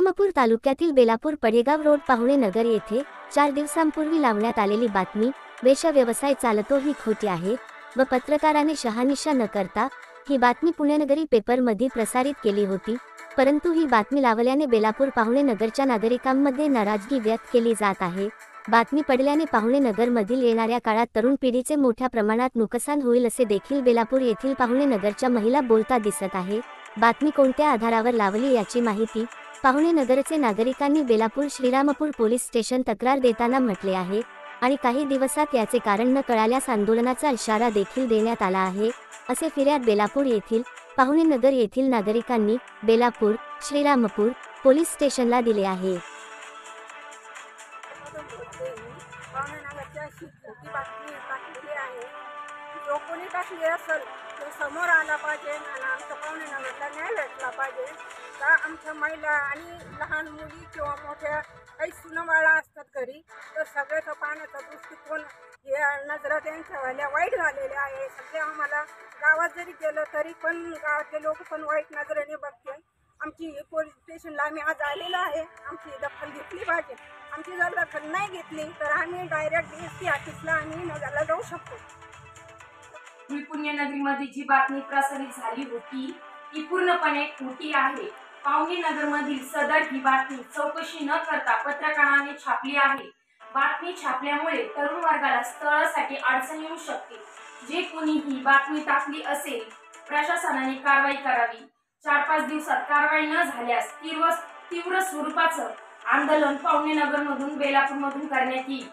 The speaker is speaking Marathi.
श्रीरामपूर तालुक्यातील बेलापूर पडेगाव रोड पाहुणे नगर येथे 4 दिवसांपूर्वी लावण्यात आलेली बातमी वेश्या व्यवसाय चालतो ही खोटी आहे व पत्रकाराने शहानिशा न करता ही बातमी पुणेनगरी पेपरमध्ये प्रसारित केली होती। परंतु ही बातमी लावल्याने बेलापूर पाहुणे नगरच्या नागरिकांमध्ये नाराजगी व्यक्त केली जात आहे। बातमी पडल्याने पाहुणे नगरमधील येणाऱ्या काळात तरुण पिढीचे मोठ्या प्रमाणात नुकसान होईल असे देखील बेलापूर येथील पाहुणे नगरच्या महिला बोलता दिसत आहे। बातमी कोणत्या आधारावर लावली याची माहिती पाहुणे नगरचे नागरिकांनी बेलापूर श्रीरामपूर पोलीस स्टेशन तक्रार देताना म्हटले आहे आणि काही दिवसात याचे कारण न कळाल्यास आंदोलनाचा इशारा देखील देण्यात आला आहे असे फिर्याद बेलापूर येथील पाहुणे नगर येथील नागरिकांनी बेलापूर श्रीरामपूर पोलीस स्टेशनला दिले आहे। जो कोणी टाकली असेल तो समोर आला पाहिजे आणि आमच्या पाहुणे नगरला न्याय भेटला पाहिजे। का आमच्या महिला आणि लहान मुली किंवा मोठ्या काही सुनबाळा असतात घरी, तर सगळ्याचा पाहण्याचा दृष्टिकोन हे नजरा त्यांच्यावाल्या वाईट झालेले आहे। सगळे आम्हाला गावात जरी गेलं तरी पण गावातले लोक पण वाईट नजरेने बघते। आमची पोलीस स्टेशनला आम्ही आज आलेलो आहे, आमची दखल घेतली पाहिजे। आमची जर दखल नाही घेतली तर आम्ही डायरेक्ट DSP ऑफिसला आम्ही नगरला जाऊ शकतो। पुण्यनगरीमध्ये जी बातमी प्रसारित झाली होती ती पूर्णपणे खोटी आहे। पाहुणे नगरमधील सदर ही बातमी चौकशी न करता पत्रकाराने छापली आहे। बातमी छापल्यामुळे तरुण वर्गाला स्थळासाठी अडचण येऊ शकते। जे कोणी ही बातमी टाकली असेल प्रशासनाने कारवाई करावी। 4-5 दिवसात कारवाई न झाल्यास तीव्र स्वरूपाचं आंदोलन पाहुणे नगरमधून बेलापूरमधून करण्यात येईल।